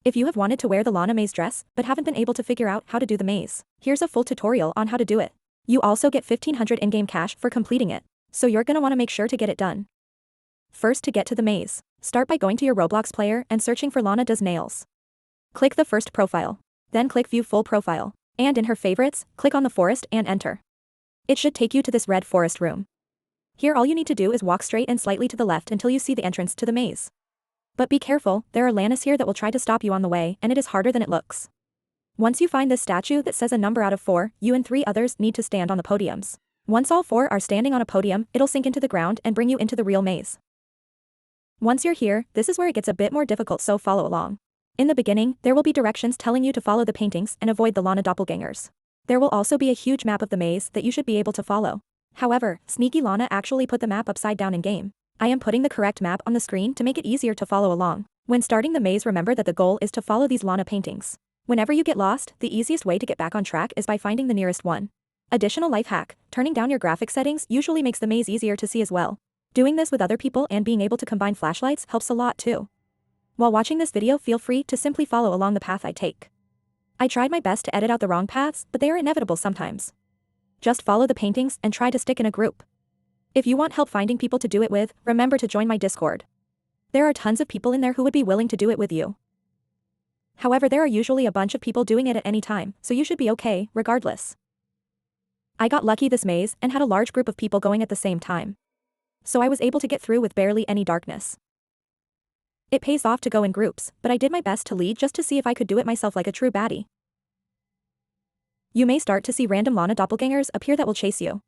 If you have wanted to wear the Lana maze dress, but haven't been able to figure out how to do the maze, here's a full tutorial on how to do it. You also get 1500 in-game cash for completing it, so you're gonna wanna make sure to get it done. First, to get to the maze, start by going to your Roblox player and searching for Lana Does Nails. Click the first profile. Then click View Full Profile, and in her favorites, click on the forest and enter. It should take you to this red forest room. Here all you need to do is walk straight and slightly to the left until you see the entrance to the maze. But be careful, there are LANA'S here that will try to stop you on the way, and it is harder than it looks. Once you find this statue that says a number out of 4, you and 3 others need to stand on the podiums. Once all 4 are standing on a podium, it'll sink into the ground and bring you into the real maze. Once you're here, this is where it gets a bit more difficult, so follow along. In the beginning, there will be directions telling you to follow the paintings and avoid the Lana doppelgangers. There will also be a huge map of the maze that you should be able to follow. However, Sneaky Lana actually put the map upside down in-game. I am putting the correct map on the screen to make it easier to follow along. When starting the maze, remember that the goal is to follow these Lana paintings. Whenever you get lost, the easiest way to get back on track is by finding the nearest one. Additional life hack, turning down your graphic settings usually makes the maze easier to see as well. Doing this with other people and being able to combine flashlights helps a lot too. While watching this video, feel free to simply follow along the path I take. I tried my best to edit out the wrong paths, but they are inevitable sometimes. Just follow the paintings and try to stick in a group. If you want help finding people to do it with, remember to join my Discord. There are tons of people in there who would be willing to do it with you. However, there are usually a bunch of people doing it at any time, so you should be okay, regardless. I got lucky this maze and had a large group of people going at the same time. So I was able to get through with barely any darkness. It pays off to go in groups, but I did my best to lead just to see if I could do it myself like a true baddie. You may start to see random Lana doppelgangers appear that will chase you.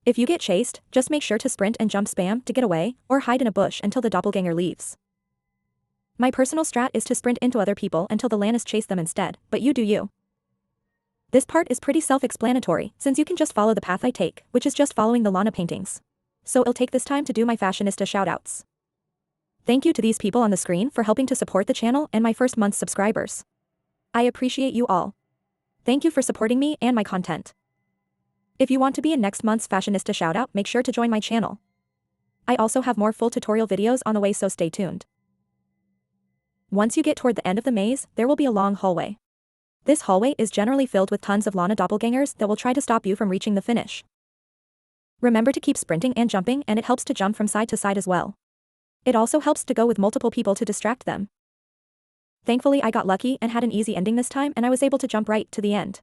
If you get chased, just make sure to sprint and jump spam to get away, or hide in a bush until the doppelganger leaves. My personal strat is to sprint into other people until the LANA'S chase them instead, but you do you. This part is pretty self-explanatory, since you can just follow the path I take, which is just following the Lana paintings. So I'll take this time to do my fashionista shoutouts. Thank you to these people on the screen for helping to support the channel and my first month's subscribers. I appreciate you all. Thank you for supporting me and my content. If you want to be in next month's fashionista shoutout, make sure to join my channel. I also have more full tutorial videos on the way, so stay tuned. Once you get toward the end of the maze, there will be a long hallway. This hallway is generally filled with tons of Lana doppelgangers that will try to stop you from reaching the finish. Remember to keep sprinting and jumping, and it helps to jump from side to side as well. It also helps to go with multiple people to distract them. Thankfully, I got lucky and had an easy ending this time, and I was able to jump right to the end.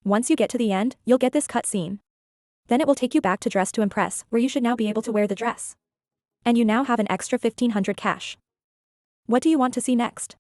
Once you get to the end, you'll get this cutscene. Then it will take you back to Dress to Impress, where you should now be able to wear the dress. And you now have an extra 1500 cash. What do you want to see next?